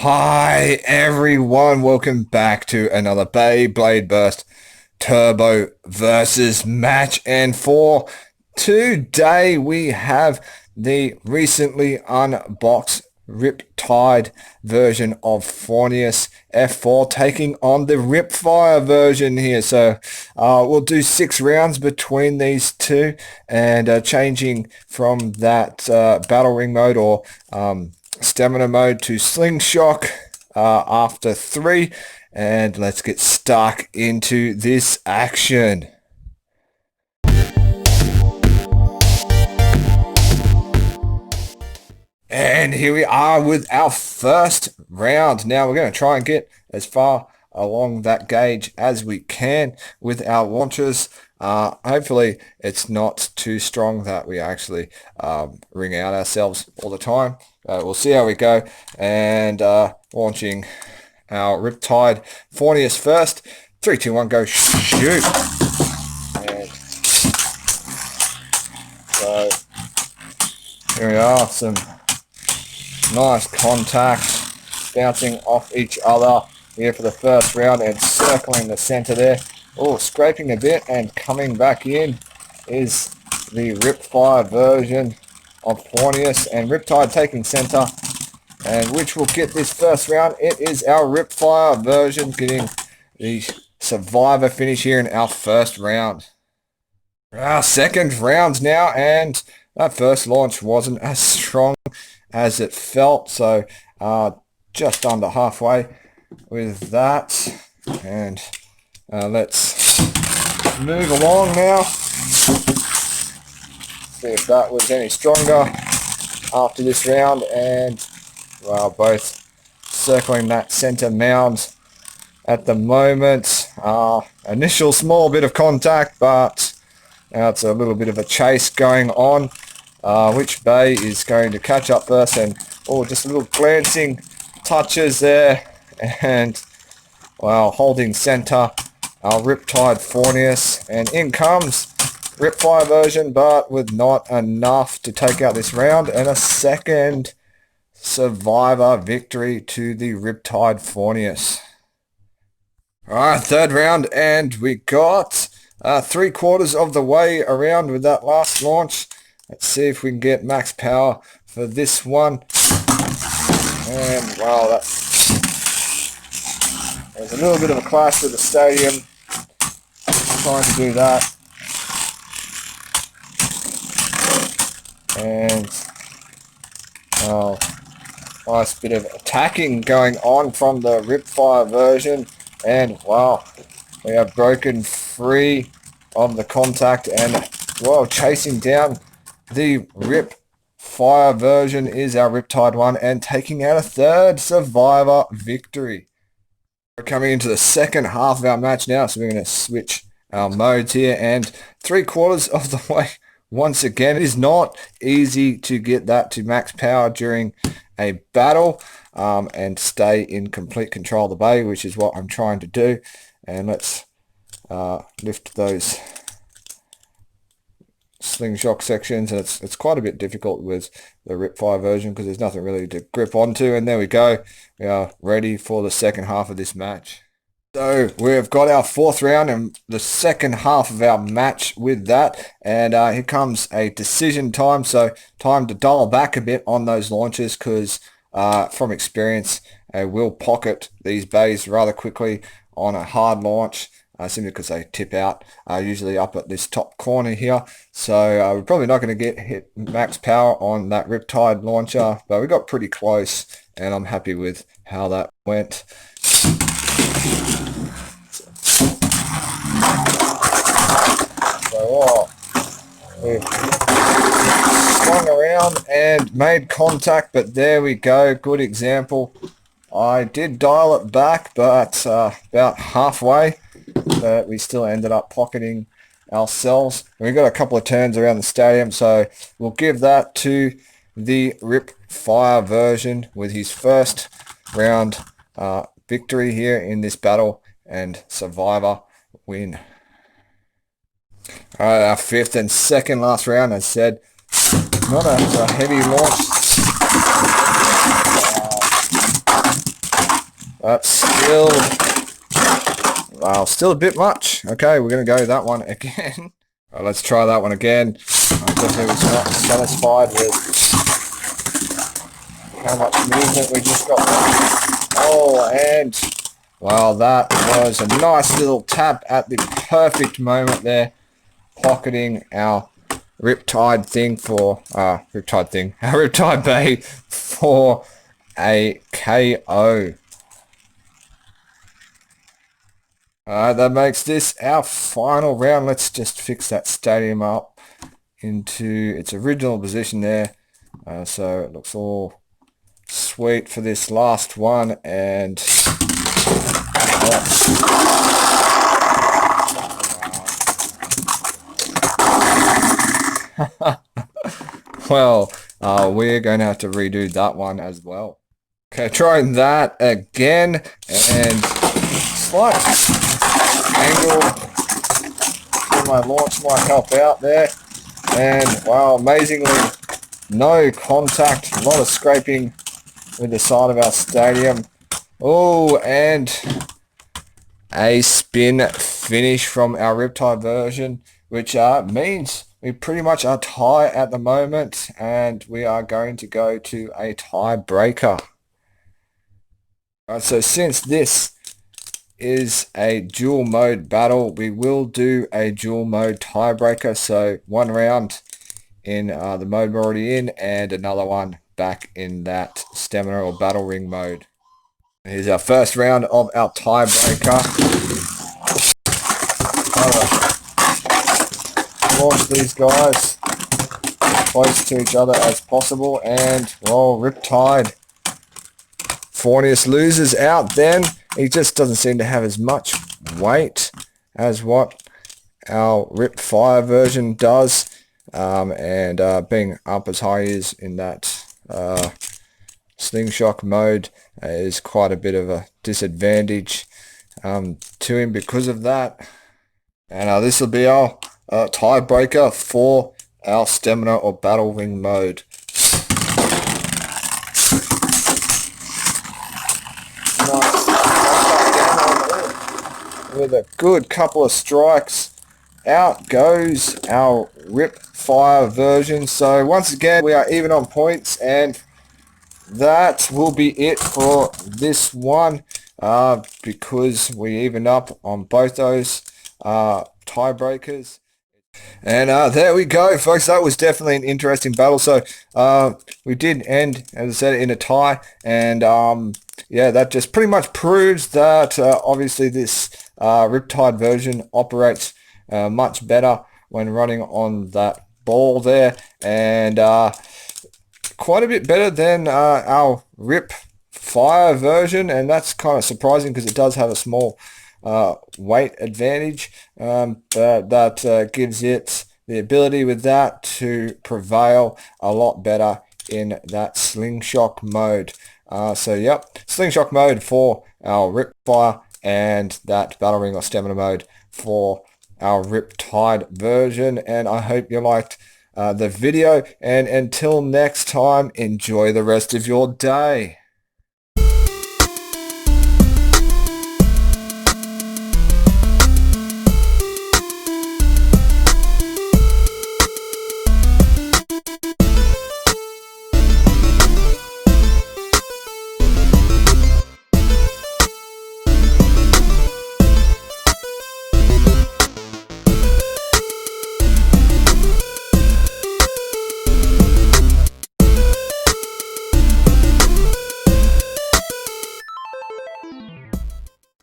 Hi everyone, welcome back to another Beyblade Burst Turbo versus match, and for today we have the recently unboxed Riptide version of Forneus F4 taking on the Ripfire version here. So we'll do 6 rounds between these two, and changing from that battle ring mode or stamina mode to Slingshock after 3, and let's get stuck into this action. And here we are with our first round. Now we're going to try and get as far along that gauge as we can with our launchers. Hopefully it's not too strong that we actually ring out ourselves all the time. We'll see how we go, and launching our Riptide Forneus first. 3, 2, 1, go shoot. And so here we are, some nice contact, bouncing off each other here for the first round and circling the center there. Oh, scraping a bit and coming back in is the Ripfire version of Forneus, and Riptide taking center, and which will get this first round. It is our Ripfire version getting the survivor finish here in our first round. Our second round now, and that first launch wasn't as strong as it felt, so just under halfway with that, and let's move along now, see if that was any stronger after this round. And well, both circling that center mound at the moment. Initial small bit of contact, but now it's a little bit of a chase going on. Which bay is going to catch up first? And just a little glancing touches there, and well, holding center our Riptide Forneus, and in comes Ripfire version, but with not enough to take out this round, and a second survivor victory to the Riptide Forneus. Alright, third round, and we got 3/4 of the way around with that last launch. Let's see if we can get max power for this one. And wow, there's a little bit of a clash with the stadium trying to do that. And nice bit of attacking going on from the Ripfire version, and wow, we have broken free of the contact, and well, chasing down the Ripfire version is our Riptide one, and taking out a third survivor victory. We're coming into the second half of our match now, so we're going to switch our modes here, and 3/4 of the way. Once again, it is not easy to get that to max power during a battle and stay in complete control of the bay, which is what I'm trying to do. And let's lift those Slingshock sections, and it's quite a bit difficult with the Ripfire version because there's nothing really to grip onto. And there we go, we are ready for the second half of this match. So we've got our fourth round and the second half of our match with that, and here comes a decision time. So time to dial back a bit on those launches, because from experience I will pocket these bays rather quickly on a hard launch, simply because they tip out usually up at this top corner here. So we're probably not going to get hit max power on that Riptide launcher, but we got pretty close, and I'm happy with how that went. So we've swung around and made contact, but there we go, good example. I did dial it back, but about halfway, but we still ended up pocketing ourselves. We got a couple of turns around the stadium, so we'll give that to the Ripfire version with his first round victory here in this battle, and survivor win. Alright, our fifth and second last round, as said, not a heavy launch. That's still a bit much. Okay, we're going to go that one again. Let's try that one again. I definitely was not satisfied with how much movement we just got. Oh, and well, that was a nice little tap at the perfect moment there, pocketing our Riptide thing for our Riptide Bay for a KO. That makes this our final round. Let's just fix that stadium up into its original position there. So it looks all sweet for this last one. And well, we're going to have to redo that one as well. Okay, trying that again, and slight angle for my launch might help out there. And wow, amazingly, no contact, a lot of scraping with the side of our stadium. Oh, and a spin finish from our Riptide version, which means we pretty much are tie at the moment, and we are going to go to a tiebreaker. So since this is a dual mode battle, we will do a dual mode tiebreaker. So one round in the mode we're already in, and another one back in that stamina or battle ring mode. Here's our first round of our tiebreaker. Launch these guys close to each other as possible, and well, Riptide. Forneus loses out then. He just doesn't seem to have as much weight as what our Ripfire version does. And being up as high as in that Slingshock mode is quite a bit of a disadvantage to him because of that. And this will be our tiebreaker for our stamina or battle ring mode. With a good couple of strikes, out goes our Ripfire version. So once again, we are even on points, and that will be it for this one, because we evened up on both those tiebreakers. And there we go, folks. That was definitely an interesting battle. So we did end, as I said, in a tie, and yeah, that just pretty much proves that obviously this Riptide version operates much better when running on that ball there, and quite a bit better than our Ripfire version, and that's kind of surprising because it does have a small weight advantage, but that gives it the ability with that to prevail a lot better in that Slingshock mode. So yep, Slingshock mode for our Ripfire, and that battle ring or stamina mode for our Riptide version. And I hope you liked the video, and until next time, enjoy the rest of your day.